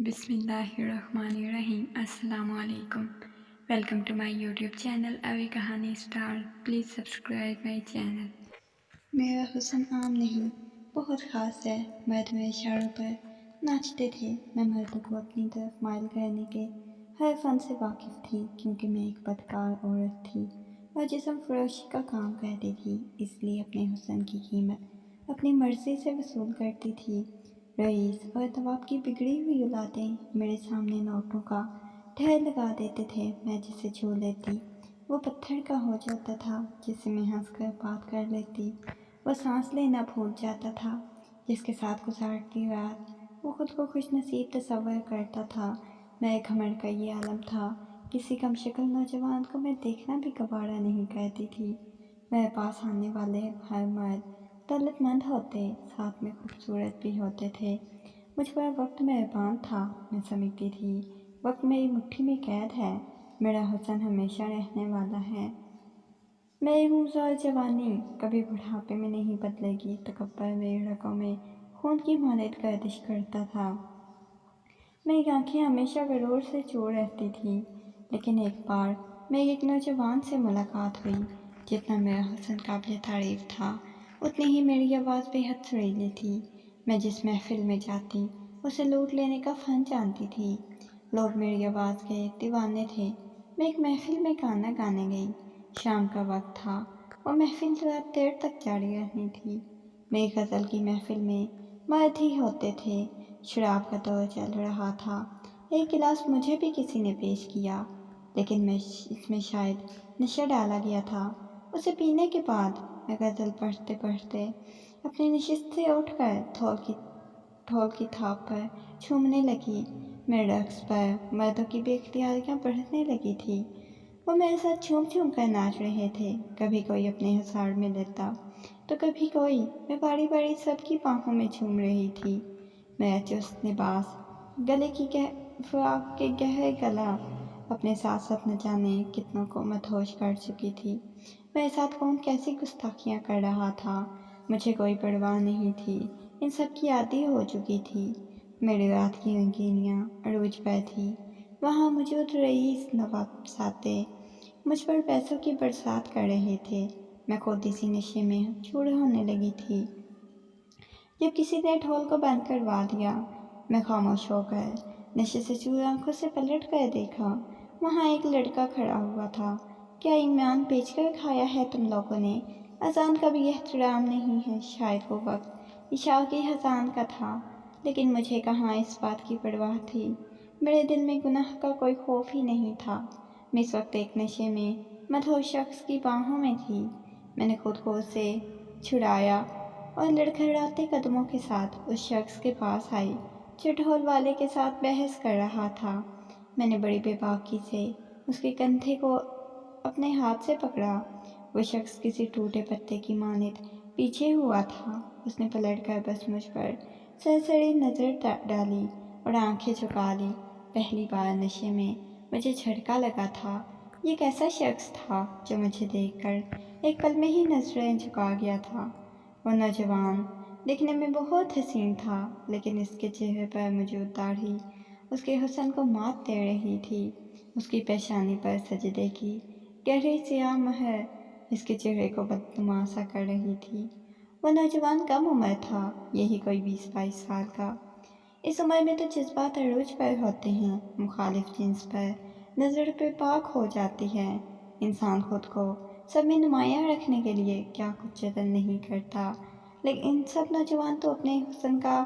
بسم اللہ الرحمن الرحیم۔ السلام علیکم۔ Welcome to my YouTube channel اوے کہانی star. Please subscribe my channel. میرا حسن عام نہیں، بہت خاص ہے۔ مرد میرے اشاروں پر ناچتے تھے۔ میں مردوں کو اپنی طرف مائل کرنے کے ہر فن سے واقف تھی، کیونکہ میں ایک بدکار عورت تھی اور جسم فروشی کا کام کرتی تھی، اس لیے اپنے حسن کی قیمت اپنی مرضی سے وصول کرتی تھی۔ رئیس اور طواب کی بگڑی ہوئی اولادیں میرے سامنے نوٹوں کا ڈھیر لگا دیتے تھے۔ میں جسے چھو لیتی وہ پتھر کا ہو جاتا تھا، جسے میں ہنس کر بات کر لیتی وہ سانس لینا بھول جاتا تھا، جس کے ساتھ گزارتی رات وہ خود کو خوش نصیب تصور کرتا تھا۔ میرے گھمنڈ کا یہ عالم تھا، کسی کم شکل نوجوان کو میں دیکھنا بھی گوارا نہیں کرتی تھی۔ میرے پاس آنے والے ہر مرد دولت مند ہوتے، ساتھ میں خوبصورت بھی ہوتے تھے۔ مجھ پر وقت مہربان تھا۔ میں سمجھتی تھی وقت میری مٹھی میں قید ہے، میرا حسن ہمیشہ رہنے والا ہے۔ میری روزگار جوانی کبھی بڑھاپے میں نہیں بدلے گی۔ تکبر میری رگوں میں خون کی مانند گردش کرتا تھا۔ میری آنکھیں ہمیشہ غرور سے چور رہتی تھی، لیکن ایک بار میری ایک نوجوان سے ملاقات ہوئی۔ جتنا میرا حسن قابل تعریف تھا، اتنی ہی میری آواز بے حد سریلی تھی۔ میں جس محفل میں جاتی اسے لوٹ لینے کا فن جانتی تھی۔ لوگ میری آواز کے دیوانے تھے۔ میں ایک محفل میں گانا گانے گئی۔ شام کا وقت تھا اور محفل رات دیر تک جاری رہنی تھی۔ میری غزل کی محفل میں مرد ہی ہوتے تھے۔ شراب کا دور چل رہا تھا۔ ایک گلاس مجھے بھی کسی نے پیش کیا، لیکن اس میں شاید نشہ ڈالا گیا تھا۔ اسے پینے کے بعد میں غزل پڑھتے پڑھتے اپنی نشست سے اٹھ کر ڈھول کی تھاپ پر جھومنے لگی۔ میرے رقص پر مردوں کی بے اختیاریاں بڑھنے لگی تھی۔ وہ میرے ساتھ جھوم جھوم کر ناچ رہے تھے۔ کبھی کوئی اپنے حصار میں لیتا تو کبھی کوئی۔ میں باری باری سب کی باہوں میں جھوم رہی تھی۔ میرا چست لباس، گلے کی فراق کے گہرے گلا اپنے ساتھ ساتھ نہ جانے کتنوں کو مدہوش کر چکی تھی۔ میرے ساتھ کون کیسی گستاخیاں کر رہا تھا، مجھے کوئی پرواہ نہیں تھی۔ ان سب کی عادی ہو چکی تھی۔ میری رات کی رنگینیاں عروج پر تھی۔ وہاں موجود رئیس، نوابزادے مجھ پر پیسوں کی برسات کر رہے تھے۔ میں خود اسی نشے میں چور ہونے لگی تھی۔ جب کسی نے ڈھول کو بند کروا دیا، میں خاموش ہو کر نشے سے چور آنکھوں سے پلٹ کر دیکھا۔ وہاں ایک لڑکا کھڑا ہوا تھا۔ کیا ایمان بیچ کر کھایا ہے تم لوگوں نے؟ اذان کا بھی احترام نہیں ہے۔ شاید وہ وقت عشاء کی اذان کا تھا، لیکن مجھے کہاں اس بات کی پرواہ تھی۔ میرے دل میں گناہ کا کوئی خوف ہی نہیں تھا۔ میں اس وقت ایک نشے میں مدہوش شخص کی باہوں میں تھی۔ میں نے خود کو اسے چھڑایا اور لڑکھڑاتے قدموں کے ساتھ اس شخص کے پاس آئی جو ڈھول والے کے ساتھ بحث کر رہا تھا۔ میں نے بڑی بے باکی سے اس کے کندھے کو اپنے ہاتھ سے پکڑا۔ وہ شخص کسی ٹوٹے پتے کی مانند پیچھے ہوا تھا۔ اس نے پلٹ کر بس مجھ پر سرسری نظر ڈالی اور آنکھیں جھکا لی۔ پہلی بار نشے میں مجھے جھٹکا لگا تھا۔ یہ کیسا شخص تھا جو مجھے دیکھ کر ایک پل میں ہی نظریں جھکا گیا تھا؟ وہ نوجوان دکھنے میں بہت حسین تھا، لیکن اس کے چہرے پر موجود داڑھی اس کے حسن کو مات دے رہی تھی۔ اس کی پیشانی پر سجدے کی گہری سیاہ مہر اس کے چہرے کو بدنما سا کر رہی تھی۔ وہ نوجوان کم عمر تھا، یہی کوئی 20-22 سال کا۔ اس عمر میں تو جذبات عروج پر ہوتے ہیں، مخالف جنس پر نظر بے باک ہو جاتی ہے۔ انسان خود کو سب میں نمایاں رکھنے کے لیے کیا کچھ جتن نہیں کرتا، لیکن ان سب نوجوان تو اپنے حسن کا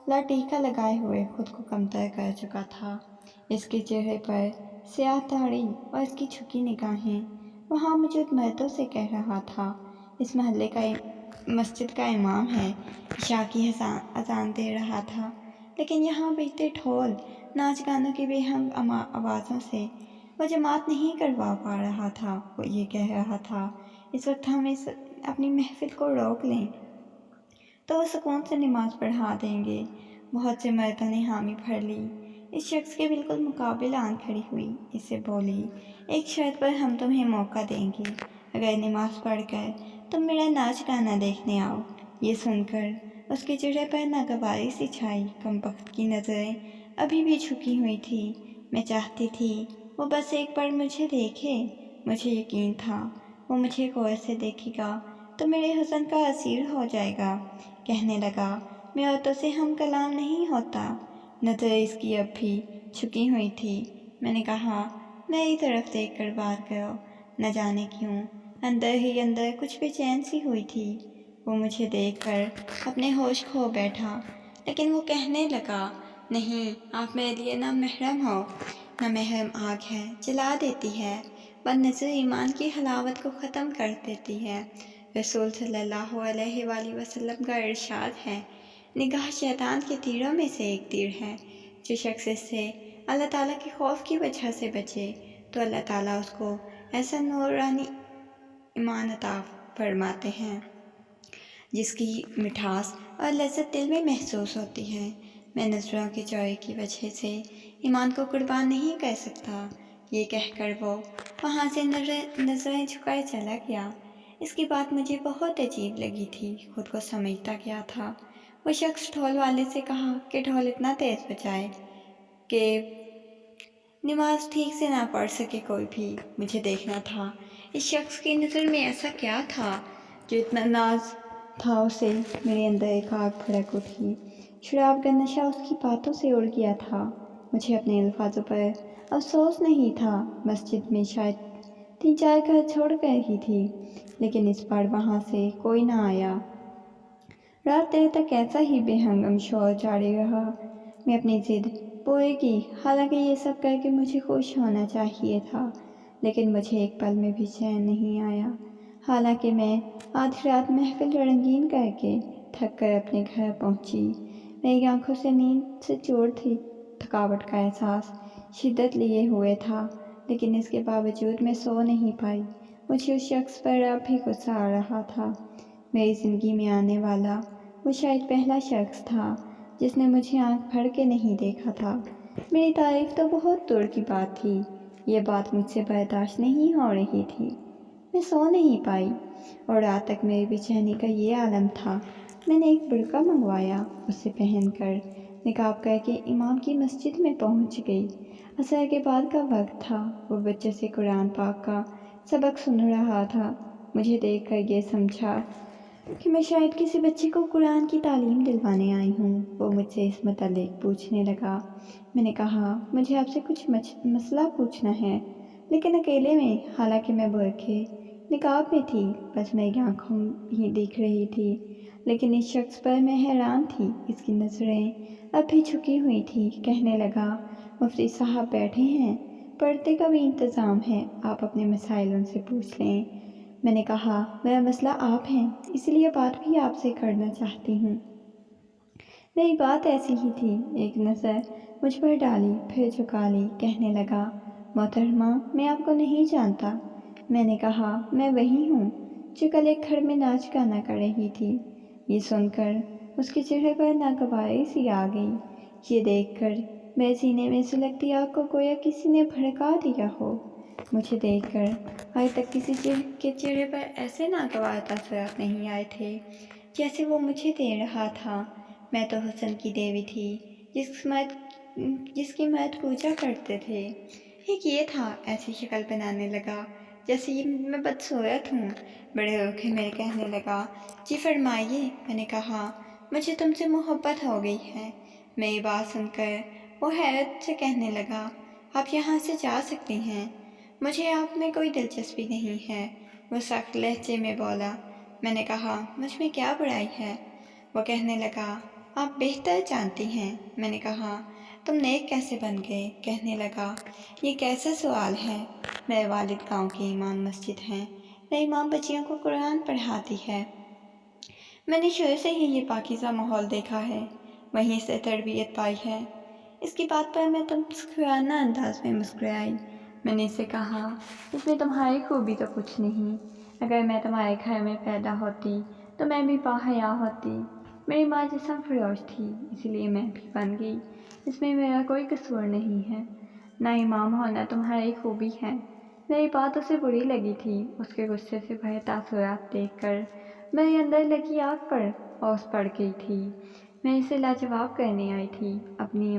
لاٹیکا لگائے ہوئے خود کو کمتر کر چکا تھا۔ اس کے چہرے پر سیاہ داڑھی اور اس کی جھکی نگاہیں وہاں موجود مردوں سے کہہ رہا تھا، اس محلے کا مسجد کا امام ہے، عشاء کی اذان دے رہا تھا، لیکن یہاں بجتے ڈھول ناچ گانوں کی بے ہنگ آوازوں سے وہ جماعت نہیں کروا پا رہا تھا۔ وہ یہ کہہ رہا تھا، اس وقت ہم اپنی محفل کو روک لیں تو وہ سکون سے نماز پڑھا دیں گے۔ بہت سے مردوں نے حامی بھر لی۔ اس شخص کے بالکل مقابل آن کھڑی ہوئی، اسے بولی، ایک شرط پر ہم تمہیں موقع دیں گے، اگر نماز پڑھ کر تم میرا ناچ گانا دیکھنے آؤ۔ یہ سن کر اس کے چہرے پر ناگواری سی چھائی۔ کم بخت کی نظریں ابھی بھی جھکی ہوئی تھی۔ میں چاہتی تھی وہ بس ایک بار مجھے دیکھے۔ مجھے یقین تھا وہ مجھے غور سے دیکھے گا تو میرے حسن کا اسیر ہو جائے گا۔ کہنے لگا، میں عورتوں سے ہم کلام نہیں ہوتا۔ نظر اس کی اب بھی جھکی ہوئی تھی۔ میں نے کہا، میری طرف دیکھ کر بار کرو۔ نہ جانے کیوں اندر ہی اندر کچھ بے چین سی ہوئی تھی۔ وہ مجھے دیکھ کر اپنے ہوش کھو بیٹھا، لیکن وہ کہنے لگا، نہیں، آپ میرے لیے نہ محرم ہو۔ نہ محرم آگ ہے، جلا دیتی ہے، بد نظر ایمان کی حلاوت کو ختم کر دیتی ہے۔ رسول صلی اللہ علیہ وآلہ وسلم کا ارشاد ہے، نگاہ شیطان کے تیروں میں سے ایک تیر ہے۔ جو شخص اس سے اللہ تعالیٰ کے خوف کی وجہ سے بچے تو اللہ تعالیٰ اس کو ایسا نورانی ایمان عطا فرماتے ہیں جس کی مٹھاس اور لذت دل میں محسوس ہوتی ہے۔ میں نظروں کے چوراے کی وجہ سے ایمان کو قربان نہیں کر سکتا۔ یہ کہہ کر وہ وہاں سے نظریں جھکائے چلا گیا۔ اس کی بات مجھے بہت عجیب لگی تھی، خود کو سمجھتا کیا تھا۔ وہ شخص ڈھول والے سے کہا کہ ڈھول اتنا تیز بجائے کہ نماز ٹھیک سے نہ پڑھ سکے کوئی بھی۔ مجھے دیکھنا تھا اس شخص کی نظر میں ایسا کیا تھا جو اتنا ناز تھا اسے۔ میرے اندر ایک آگ بھڑک اٹھی۔ شراب کا نشہ اس کی باتوں سے اڑ گیا تھا۔ مجھے اپنے الفاظوں پر افسوس نہیں تھا۔ مسجد میں شاید 3-4 گھر چھوڑ کر ہی تھی، لیکن اس بار وہاں سے کوئی نہ آیا۔ رات دیر تک ایسا ہی بے ہنگم شور جاری رہا۔ میں اپنی ضد پوری کی، حالانکہ یہ سب کر کے مجھے خوش ہونا چاہیے تھا، لیکن مجھے ایک پل میں بھی چین نہیں آیا۔ حالانکہ میں آدھی رات محفل رنگین کر کے تھک کر اپنے گھر پہنچی۔ میری آنکھوں سے نیند سے چور تھی۔ تھکاوٹ کا احساس شدت لیے ہوئے تھا، لیکن اس کے باوجود میں سو نہیں پائی۔ مجھے اس شخص پر اب بھی غصہ آ رہا تھا۔ میری زندگی میں آنے والا وہ شاید پہلا شخص تھا جس نے مجھے آنکھ بھر کے نہیں دیکھا تھا۔ میری تعریف تو بہت دور کی بات تھی، یہ بات مجھ سے برداشت نہیں ہو رہی تھی۔ میں سو نہیں پائی اور رات تک میری بے چینی کا یہ عالم تھا۔ میں نے ایک برقع منگوایا، اسے پہن کر نقاب کر کے امام کی مسجد میں پہنچ گئی۔ عصر کے بعد کا وقت تھا۔ وہ بچے سے قرآن پاک کا سبق سن رہا تھا۔ مجھے دیکھ کر یہ سمجھا کہ میں شاید کسی بچے کو قرآن کی تعلیم دلوانے آئی ہوں۔ وہ مجھ سے اس متعلق پوچھنے لگا۔ میں نے کہا، مجھے آپ سے کچھ مسئلہ پوچھنا ہے، لیکن اکیلے میں، حالانکہ میں برقعے نقاب میں تھی، بس میری آنکھوں ہی دکھ رہی تھی۔ لیکن اس شخص پر میں حیران تھی، اس کی نظریں اب بھی جھکی ہوئی تھی۔ کہنے لگا، مفتی صاحب بیٹھے ہیں، پردے کا بھی انتظام ہے، آپ اپنے مسائل ان سے پوچھ لیں۔ میں نے کہا، میرا مسئلہ آپ ہیں، اس لیے بات بھی آپ سے کرنا چاہتی ہوں۔ میری بات ایسی ہی تھی۔ ایک نظر مجھ پر ڈالی، پھر جھکا لی۔ کہنے لگا، محترمہ، میں آپ کو نہیں جانتا۔ میں نے کہا، میں وہی ہوں جو کل ایک گھر میں ناچ گانا کر رہی تھی۔ یہ سن کر اس کے چہرے پر ناگواری سی آ گئی۔ یہ دیکھ کر میرے سینے میں سلگتی آگ کو گویا کسی نے بھڑکا دیا ہو۔ مجھے دیکھ کر آج تک کسی کے چہرے پر ایسے ناگوار تاثرات نہیں آئے تھے جیسے وہ مجھے دے رہا تھا۔ میں تو حسن کی دیوی تھی جس کی مرد پوجا کرتے تھے۔ ایک یہ تھا، ایسی شکل بنانے لگا جیسے میں بدصورت ہوں۔ بڑے ہو کے میرے کہنے لگا، جی فرمائیے۔ میں نے کہا، مجھے تم سے محبت ہو گئی ہے۔ میری بات سن کر وہ حیرت سے کہنے لگا، آپ یہاں سے جا سکتی ہیں، مجھے آپ میں کوئی دلچسپی نہیں ہے۔ وہ سخت لہجے میں بولا۔ میں نے کہا، مجھ میں کیا برائی ہے؟ وہ کہنے لگا، آپ بہتر جانتی ہیں۔ میں نے کہا، تم نیک کیسے بن گئے؟ کہنے لگا، یہ کیسا سوال ہے؟ میرے والد گاؤں کے امام مسجد ہیں، میری ماں بچیوں کو قرآن پڑھاتی ہے۔ میں نے شروع سے ہی یہ پاکیزہ ماحول دیکھا ہے، وہیں سے تربیت پائی ہے۔ اس کی بات پر میں مسکرانہ انداز میں مسکرائی۔ میں نے اسے کہا، اس میں تمہاری خوبی تو کچھ نہیں۔ اگر میں تمہارے گھر میں پیدا ہوتی تو میں بھی باحیا ہوتی۔ میری ماں جسم فروش تھی، اس لیے میں بھی بن گئی۔ اس میں میرا کوئی قصور نہیں ہے، نہ امام ہونا تمہاری خوبی ہے۔ میری بات اسے بری لگی تھی۔ اس کے غصے سے بھرے تاثرات دیکھ کر میرے اندر لگی آگ پر اوس پڑ گئی تھی۔ میں اسے لاجواب کرنے آئی تھی۔ اپنی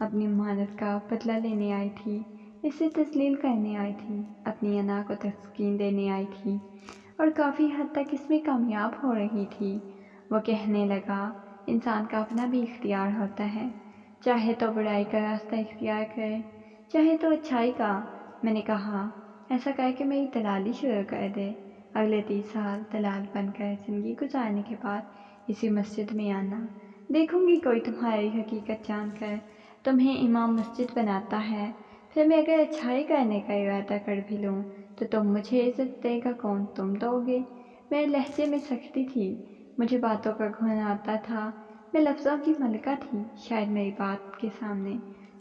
اپنی محنت کا بدلہ لینے آئی تھی، اسے تسلیل کرنے آئی تھی، اپنی انا کو تسکین دینے آئی تھی اور کافی حد تک اس میں کامیاب ہو رہی تھی۔ وہ کہنے لگا، انسان کا اپنا بھی اختیار ہوتا ہے، چاہے تو برائی کا راستہ اختیار کرے، چاہے تو اچھائی کا۔ میں نے کہا، ایسا کر کے میری دلالی شروع کر دے، اگلے 30 سال دلال بن کر زندگی گزارنے کے بعد اسی مسجد میں آنا، دیکھوں گی کوئی تمہاری حقیقت جان کر تمہیں امام مسجد بناتا ہے، پھر میں اگر اچھائی کرنے کا ارادہ کر بھی لوں تو تم مجھے عزت دے گا کون؟ تم دو گے۔ میرے لہجے میں سختی تھی، مجھے باتوں کا گھن آتا تھا، میں لفظوں کی ملکہ تھی، شاید میری بات کے سامنے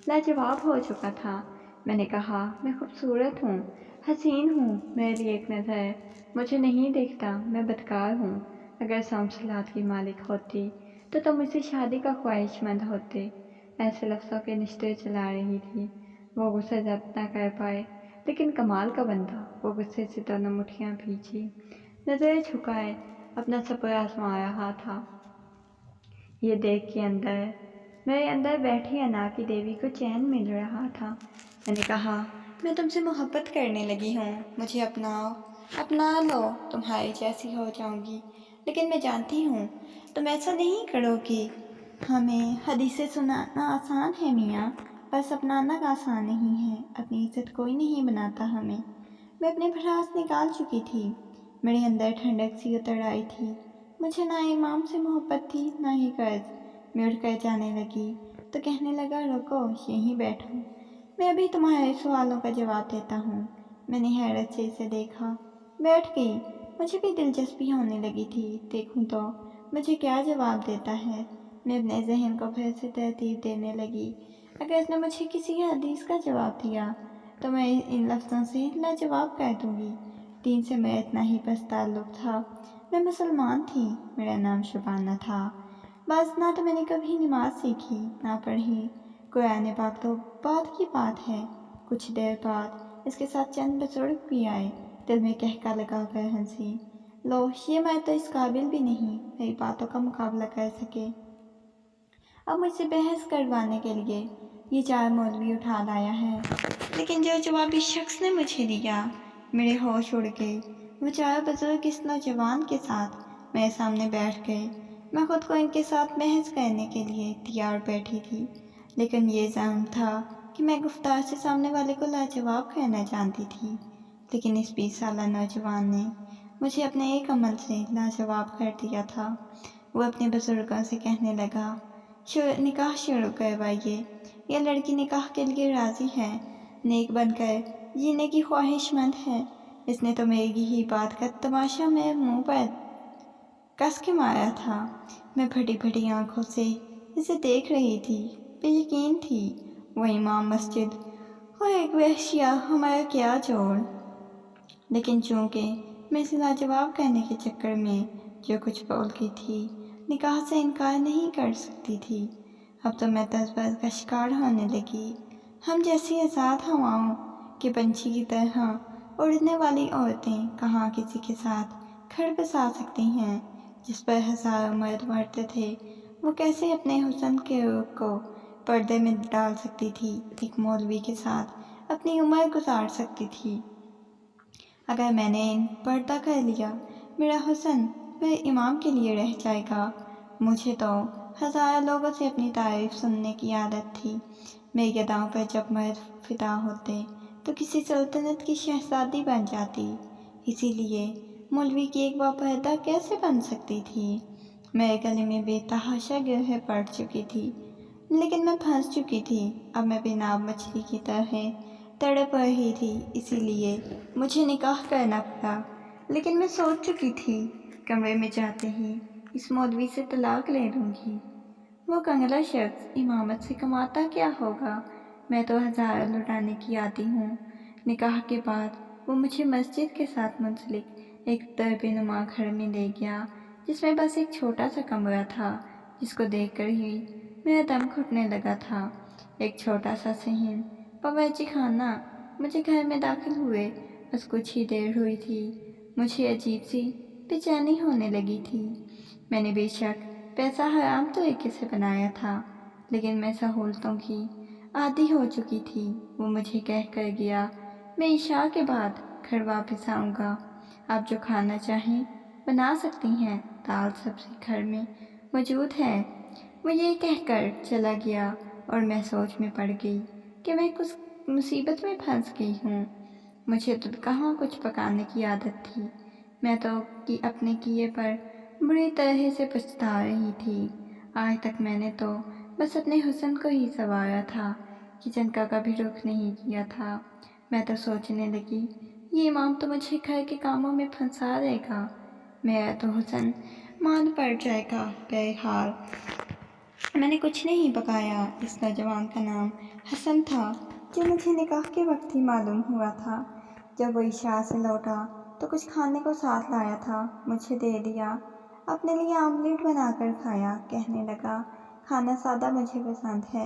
لاجواب ہو چکا تھا۔ میں نے کہا، میں خوبصورت ہوں، حسین ہوں، میرے لیے ایک نظر مجھے نہیں دیکھتا، میں بدکار ہوں۔ اگر سمسلات کی مالک ہوتی تو تم مجھ سے شادی کا خواہش مند ہوتے۔ ایسے لفظوں کے نشتر چلا رہی تھی، وہ غصہ ضبط نہ کر پائے، لیکن کمال کا بندہ، وہ غصے سے دونوں مٹھیاں بھیجی، نظریں جھکائے اپنا صبر آزما رہا تھا۔ یہ دیکھ کے میرے اندر بیٹھی انا کی دیوی کو چین مل رہا تھا۔ میں نے کہا، میں تم سے محبت کرنے لگی ہوں، مجھے اپنا لو، تمہاری جیسی ہو جاؤں گی، لیکن میں جانتی ہوں تم ایسا نہیں کرو گی۔ ہمیں حدیثیں سنانا آسان ہے میاں، بس اپنانا آسان نہیں ہے، اپنی عزت کوئی نہیں بناتا ہمیں۔ میں اپنے بھڑاس نکال چکی تھی، میرے اندر ٹھنڈک سی اتر آئی تھی، مجھے نہ امام سے محبت تھی نہ ہی قرض۔ میں اٹھ کر جانے لگی تو کہنے لگا، رکو، یہیں بیٹھو، میں ابھی تمہارے سوالوں کا جواب دیتا ہوں۔ میں نے حیرت سے اسے دیکھا، بیٹھ گئی، مجھے بھی دلچسپی ہونے لگی تھی، دیکھوں تو مجھے کیا جواب دیتا ہے۔ میں اپنے ذہن کو پھر سے ترتیب دینے لگی، اگر اس نے مجھے کسی حدیث کا جواب دیا تو میں ان لفظوں سے لاجواب کر دوں گی، دین سے میرا اتنا ہی بس تعلق تھا، میں مسلمان تھی، میرا نام شبانہ تھا، بس نہ تو میں نے کبھی نماز سیکھی نہ پڑھی، قرآن پاک تو بات کی بات ہے۔ کچھ دیر بعد اس کے ساتھ چند بزرگ بھی آئے، دل میں کہکا لگا کر ہنسی، لو، یہ میں تو اس قابل بھی نہیں میری باتوں کا مقابلہ کر سکے۔ اب مجھ سے بحث کروانے کے لیے یہ 4 مولوی اٹھا لایا ہے، لیکن جو جواب اس شخص نے مجھے دیا، میرے ہوش اڑ گئے۔ وہ 4 بزرگ اس نوجوان کے ساتھ میرے سامنے بیٹھ گئے، میں خود کو ان کے ساتھ بحث کرنے کے لیے تیار بیٹھی تھی، لیکن یہ ظلم تھا کہ میں گفتار سے سامنے والے کو لاجواب کرنا جانتی تھی، لیکن اس 20 سالہ نوجوان نے مجھے اپنے ایک عمل سے لاجواب کر دیا تھا۔ وہ اپنے بزرگوں سے کہنے لگا، نکاح شروع کروائیے، یہ لڑکی نکاح کے لیے راضی ہے، نیک بن کر جینے کی خواہش مند ہے۔ اس نے تو میری ہی بات کا تماشا میرے منہ پر کس کے مارا تھا۔ میں پھٹی پھٹی آنکھوں سے اسے دیکھ رہی تھی، بے یقین تھی، وہ امام مسجد اور ایک وحشیہ، ہمارا کیا جوڑ۔ لیکن چونکہ میں اسے لاجواب کرنے کے چکر میں جو کچھ بول گئی تھی، نکاح سے انکار نہیں کر سکتی تھی، اب تو میں تذبذب کا شکار ہونے لگی۔ ہم جیسی آزاد ہواؤں کے پنچھی کی طرح اڑنے والی عورتیں کہاں کسی کے ساتھ گھر بسا سکتی ہیں؟ جس پر ہزاروں مرد مرتے تھے، وہ کیسے اپنے حسن کے روپ کو پردے میں ڈال سکتی تھی؟ ایک مولوی کے ساتھ اپنی عمر گزار سکتی تھی؟ اگر میں نے پردہ کر لیا، میرا حسن میرے امام کے لیے رہ جائے گا۔ مجھے تو ہزاروں لوگوں سے اپنی تعریف سننے کی عادت تھی، میری اداؤں پر جب مرد فدا ہوتے تو کسی سلطنت کی شہزادی بن جاتی، اسی لیے مولوی کی ایک باپردہ کیسے بن سکتی تھی؟ میرے گلے میں بے تحاشا گرہیں پڑ چکی تھی، لیکن میں پھنس چکی تھی، اب میں بے ناب مچھلی کی طرح تڑپ رہی تھی، اسی لیے مجھے نکاح کرنا پڑا۔ لیکن میں سوچ چکی تھی، کمرے میں جاتے ہی اس مولوی سے طلاق لے لوں گی، وہ کنگلا شخص امامت سے کماتا کیا ہوگا، میں تو ہزاروں لٹانے کی عادی ہوں۔ نکاح کے بعد وہ مجھے مسجد کے ساتھ منسلک ایک درب نما گھر میں لے گیا، جس میں بس ایک چھوٹا سا کمرہ تھا، جس کو دیکھ کر ہی میرا دم گھٹنے لگا تھا۔ ایک چھوٹا سا صحن، باورچی خانہ۔ مجھے گھر میں داخل ہوئے بس کچھ ہی دیر ہوئی تھی، مجھے عجیب سی بے چینی ہونے لگی تھی۔ میں نے بے شک پیسہ حرام طریقے سے بنایا تھا، لیکن میں سہولتوں کی عادی ہو چکی تھی۔ وہ مجھے کہہ کر گیا، میں عشاء کے بعد گھر واپس آؤں گا، آپ جو کھانا چاہیں بنا سکتی ہیں، دال سبزی گھر میں موجود ہے۔ وہ یہ کہہ کر چلا گیا اور میں سوچ میں پڑ گئی کہ میں کچھ مصیبت میں پھنس گئی ہوں۔ مجھے تو کہاں کچھ پکانے کی عادت تھی، میں تو اپنے کیے پر بری طرح سے پچھتا رہی تھی۔ آج تک میں نے تو بس اپنے حسن کو ہی سنوارا تھا، کچن کا کبھی رخ نہیں کیا تھا۔ میں تو سوچنے لگی، یہ امام تو مجھے گھر کے کاموں میں پھنسا دے گا، میرا تو حسن مان پڑ جائے گا۔ بہرحال میں نے کچھ نہیں پکایا۔ اس نوجوان کا نام حسن تھا، جو مجھے نکاح کے وقت ہی معلوم ہوا تھا۔ جب وہ عشاء سے لوٹا تو کچھ کھانے کو ساتھ لایا تھا، مجھے دے دیا۔ اپنے لیے آملیٹ بنا کر کھایا، کہنے لگا کھانا سادہ مجھے پسند ہے۔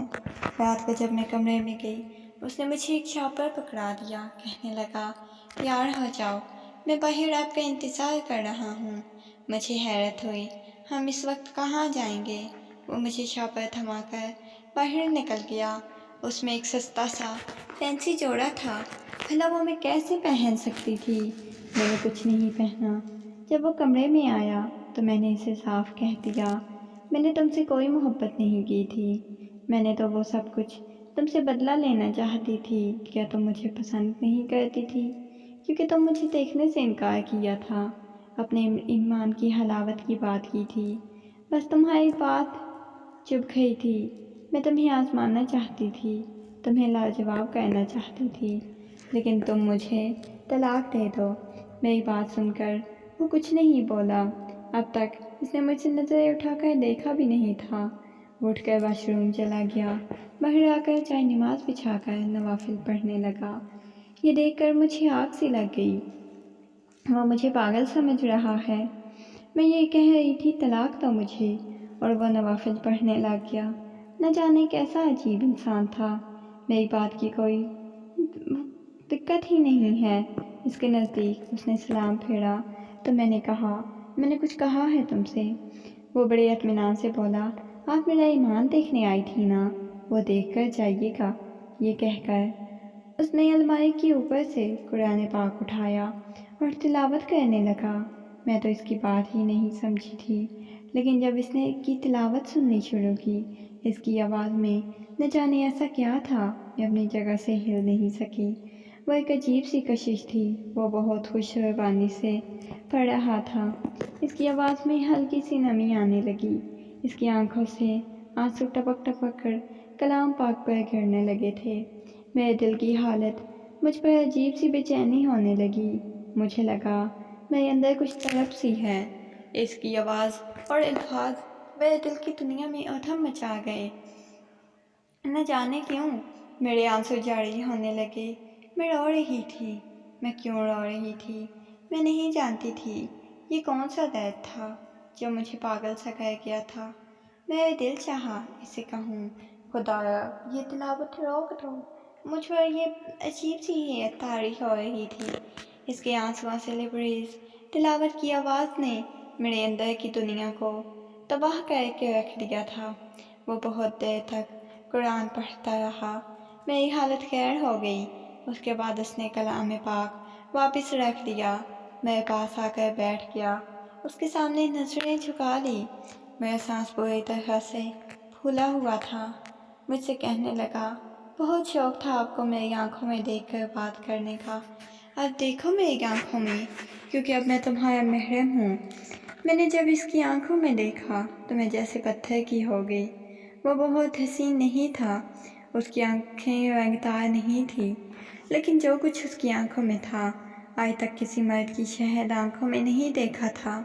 رات کو جب میں کمرے میں گئی، اس نے مجھے ایک شاپر پکڑا دیا، کہنے لگا تیار ہو جاؤ، میں باہر آپ کا انتظار کر رہا ہوں۔ مجھے حیرت ہوئی، ہم اس وقت کہاں جائیں گے؟ وہ مجھے شاپر تھما کر باہر نکل گیا۔ اس میں ایک سستا سا فینسی جوڑا تھا، بھلا وہ میں کیسے پہن سکتی تھی؟ میں نے کچھ نہیں پہنا۔ جب وہ کمرے میں آیا تو میں نے اسے صاف کہہ دیا، میں نے تم سے کوئی محبت نہیں کی تھی، میں نے تو وہ سب کچھ تم سے بدلہ لینا چاہتی تھی۔ کیا تم مجھے پسند نہیں کرتی تھی؟ کیونکہ تم مجھے دیکھنے سے انکار کیا تھا، اپنے ایمان کی حلاوت کی بات کی تھی، بس تمہاری بات چبھ گئی تھی۔ میں تمہیں آزمانا چاہتی تھی، تمہیں لاجواب کرنا چاہتی تھی، لیکن تم مجھے طلاق دے دو۔ میری بات سن کر وہ کچھ نہیں بولا۔ اب تک اس نے مجھ سے نظریں اٹھا کر دیکھا بھی نہیں تھا۔ وہ اٹھ کر واش روم چلا گیا، باہر آ کر چائے نماز بچھا کر نوافل پڑھنے لگا۔ یہ دیکھ کر مجھے آگ سی لگ گئی، وہ مجھے پاگل سمجھ رہا ہے۔ میں یہ کہہ رہی تھی طلاق دو مجھے، اور وہ نوافل پڑھنے لگ گیا۔ نہ جانے کیسا عجیب انسان تھا، میری بات کی کوئی دقت ہی نہیں ہے اس کے نزدیک۔ اس نے سلام پھیرا تو میں نے کہا، میں نے کچھ کہا ہے تم سے؟ وہ بڑے اطمینان سے بولا، آپ میرا ایمان دیکھنے آئی تھی نا، وہ دیکھ کر جائیے گا۔ یہ کہہ کر اس نے الماری کے اوپر سے قرآن پاک اٹھایا اور تلاوت کرنے لگا۔ میں تو اس کی بات ہی نہیں سمجھی تھی، لیکن جب اس نے کی تلاوت سننی شروع کی، اس کی آواز میں نہ جانے ایسا کیا تھا، میں اپنی جگہ سے ہل نہیں سکی۔ وہ ایک عجیب سی کشش تھی، وہ بہت خوش روانی سے پڑھ رہا تھا۔ اس کی آواز میں ہلکی سی نمی آنے لگی، اس کی آنکھوں سے آنسو ٹپک ٹپک کر کلام پاک پر گرنے لگے تھے۔ میرے دل کی حالت مجھ پر عجیب سی بے چینی ہونے لگی۔ مجھے لگا میرے اندر کچھ تڑپ سی ہے۔ اس کی آواز اور الفاظ میرے دل کی دنیا میں ادھم مچا گئے۔ نہ جانے کیوں میرے آنسو جاری ہونے لگے۔ میں رو رہی تھی۔ میں کیوں رو رہی تھی میں نہیں جانتی تھی۔ یہ کون سا درد تھا جو مجھے پاگل سا کر گیا تھا؟ میرے دل چاہا اسے کہوں، خدایا یہ تلاوت روک دو، مجھ پر یہ عجیب سی طاری ہو رہی تھی۔ اس کے آنسوؤں سے لبریز تلاوت کی آواز نے میرے اندر کی دنیا کو تباہ کر کے رکھ دیا تھا۔ وہ بہت دیر تک قرآن پڑھتا رہا، میری حالت خیر ہو گئی۔ اس کے بعد اس نے کلام پاک واپس رکھ دیا، میرے پاس آ کر بیٹھ گیا، اس کے سامنے نظریں جھکا لی۔ میرا سانس پوری طرح سے پھولا ہوا تھا۔ مجھ سے کہنے لگا، بہت شوق تھا آپ کو میری آنکھوں میں دیکھ کر بات کرنے کا، اب دیکھو میری آنکھوں میں، کیونکہ اب میں تمہارا محرم ہوں۔ میں نے جب اس کی آنکھوں میں دیکھا تو میں جیسے پتھر کی ہو گئی۔ وہ بہت حسین نہیں تھا، اس کی آنکھیں رنگدار نہیں تھی، لیکن جو کچھ اس کی آنکھوں میں تھا، آج تک کسی مرد کی شہد آنکھوں میں نہیں دیکھا تھا۔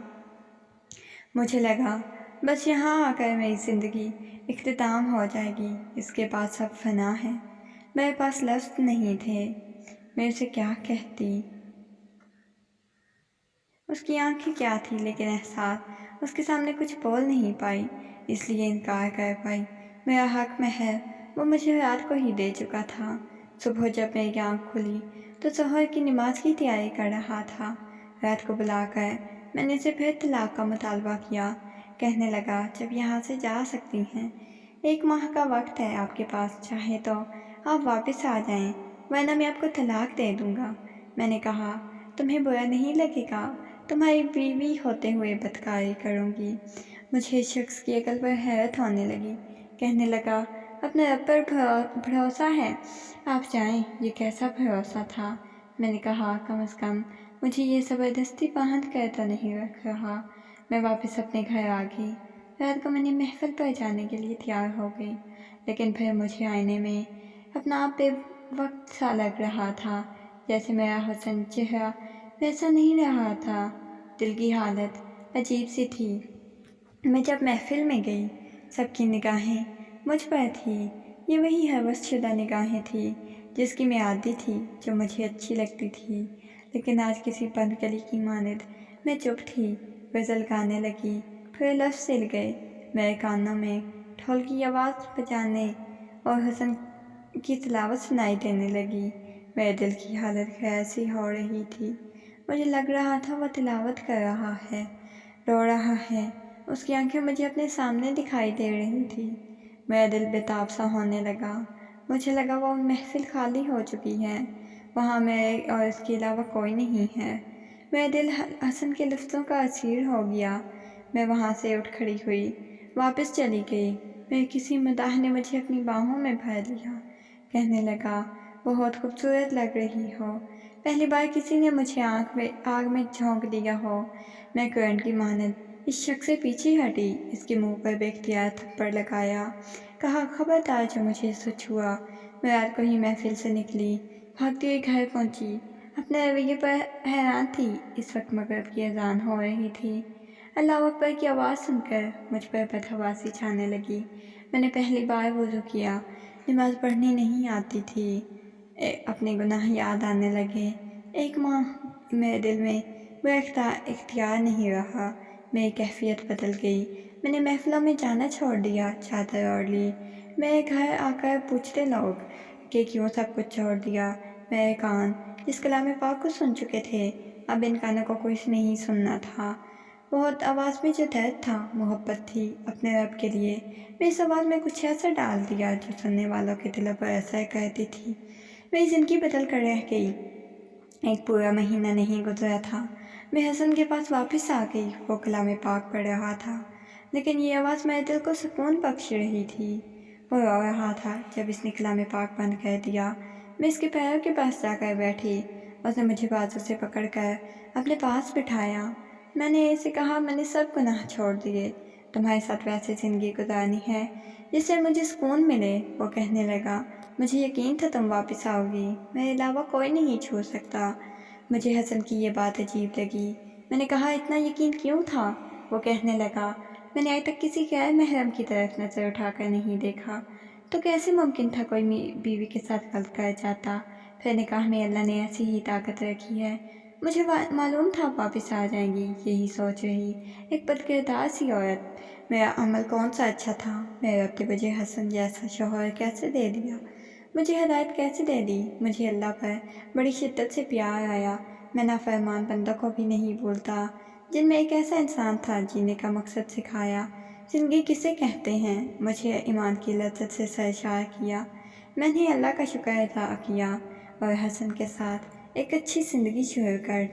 مجھے لگا بس یہاں آ کر میری زندگی اختتام ہو جائے گی، اس کے بعد سب فنا ہے۔ میرے پاس لفظ نہیں تھے، میں اسے کیا کہتی۔ اس کی آنکھیں کیا تھی، لیکن احساس اس کے سامنے کچھ بول نہیں پائی، اس لیے انکار کر پائی۔ میرا حق مہر وہ مجھے رات کو ہی دے چکا تھا۔ صبح جب میری آنکھ کھلی تو ظہر کی نماز کی تیاری کر رہا تھا۔ رات کو بلا کر میں نے اسے پھر طلاق کا مطالبہ کیا، کہنے لگا جب یہاں سے جا سکتی ہیں 1 ماہ کا وقت ہے آپ کے پاس، چاہے تو آپ واپس آ جائیں ورنہ میں آپ کو طلاق دے دوں گا۔ میں نے کہا تمہیں برا نہیں لگے گا؟ تمہاری بیوی ہوتے ہوئے بدکاری کروں گی۔ مجھے اس شخص کی عقل پر حیرت ہونے لگی۔ کہنے لگا اپنے رب پر بھروسہ ہے، آپ جائیں۔ یہ کیسا بھروسہ تھا؟ میں نے کہا کم از کم مجھے یہ زبردستی باندھ کر تو نہیں رکھ رہا۔ میں واپس اپنے گھر آ گئی۔ رات کو میں نے محفل پر جانے کے لیے تیار ہو گئی، لیکن پھر مجھے آئینے میں اپنا آپ بے وقت سا لگ رہا تھا، جیسے میرا حسن چہرہ ویسا نہیں رہا تھا۔ دل کی حالت عجیب سی تھی۔ میں جب محفل میں گئی، سب کی نگاہیں مجھ پر تھیں۔ یہ وہی ہوس شدہ نگاہیں تھیں جس کی میں عادی تھی، جو مجھے اچھی لگتی تھی، لیکن آج کسی بند گلی کی مانند میں چپ تھی۔ غزل گانے لگی، پھر لفظ سل گئے۔ میرے کانوں میں ڈھول کی آواز بجانے اور حسن کی تلاوت سنائی دینے لگی۔ میرے دل کی حالت غیر سی ہو رہی تھی۔ مجھے لگ رہا تھا وہ تلاوت کر رہا ہے، رو رہا ہے۔ اس کی آنکھیں مجھے اپنے سامنے دکھائی دے رہی تھی۔ میرا دل بےتاب سا ہونے لگا۔ مجھے لگا وہ محفل خالی ہو چکی ہے، وہاں میرے اور اس کے علاوہ کوئی نہیں ہے۔ میرا دل حسن کے لفظوں کا اسیر ہو گیا۔ میں وہاں سے اٹھ کھڑی ہوئی، واپس چلی گئی۔ میرے کسی مداح نے مجھے اپنی باہوں میں بھر لیا۔ کہنے لگا بہت خوبصورت لگ رہی ہو، پہلی بار کسی نے مجھے آگ میں جھونک دیا ہو۔ میں کرنٹ کی مانند اس شخص سے پیچھے ہٹی، اس کے منہ پر بے اختیار تھپڑ لگایا، کہا خبردار جو مجھے سچ ہوا۔ میں رات کو ہی محفل سے نکلی، بھاگتی ہوئی گھر پہنچی۔ اپنے رویے پر حیران تھی۔ اس وقت مغرب کی اذان ہو رہی تھی۔ اللہ اکبر کی آواز سن کر مجھ پر بدحواسی چھانے لگی۔ میں نے پہلی بار وضو کیا، نماز پڑھنی نہیں آتی تھی۔ اپنے گناہ یاد آنے لگے۔ 1 ماہ میرے دل میں برا اختیار نہیں رہا۔ میری کیفیت بدل گئی۔ میں نے محفلوں میں جانا چھوڑ دیا، چادر اوڑھ لی۔ میرے گھر آ کر پوچھتے لوگ کہ کیوں سب کچھ چھوڑ دیا۔ میرے کان جس کلام پاک کو سن چکے تھے، اب ان کانوں کو کچھ نہیں سننا تھا۔ بہت آواز میں جو درد تھا، محبت تھی اپنے رب کے لیے۔ میں اس آواز میں کچھ ایسا ڈال دیا جو سننے والوں کے دلوں پر اثر کرتی تھی۔ میری زندگی بدل کر رہ گئی۔ 1 پورا مہینہ نہیں گزرا تھا، میں حسن کے پاس واپس آ گئی۔ وہ کلام پاک پڑھ رہا تھا، لیکن یہ آواز میرے دل کو سکون بخش رہی تھی۔ وہ رو رہا تھا۔ جب اس نے کلام پاک بند کر دیا، میں اس کے پیروں کے پاس جا کر بیٹھی۔ اس نے مجھے بازو سے پکڑ کر اپنے پاس بٹھایا۔ میں نے اسے کہا میں نے سب گناہ چھوڑ دیے، تمہارے ساتھ ویسے زندگی گزارنی ہے جس سے مجھے سکون ملے۔ وہ کہنے لگا مجھے یقین تھا تم واپس آؤ گی، میرے علاوہ کوئی نہیں چھو سکتا۔ مجھے حسن کی یہ بات عجیب لگی۔ میں نے کہا اتنا یقین کیوں تھا؟ وہ کہنے لگا میں نے آج تک کسی غیر محرم کی طرف نظر اٹھا کر نہیں دیکھا، تو کیسے ممکن تھا کوئی بیوی کے ساتھ غلط کر جاتا؟ پھر نکاح میں اللہ نے ایسی ہی طاقت رکھی ہے۔ مجھے معلوم تھا واپس آ جائیں گی، یہی سوچ رہی ایک بدکردار سی عورت۔ میرا عمل کون سا اچھا تھا؟ میرے رب نے مجھے حسن جیسا شوہر کیسے دے دیا؟ مجھے ہدایت کیسے دے دی؟ مجھے اللہ پر بڑی شدت سے پیار آیا۔ میں نافرمان بندوں کو بھی نہیں بھولتا، جن میں ایک ایسا انسان تھا جینے کا مقصد سکھایا۔ زندگی کسے کہتے ہیں؟ مجھے ایمان کی لذت سے سرشار کیا۔ میں نے اللہ کا شکر ادا کیا اور حسن کے ساتھ ایک اچھی زندگی شروع کر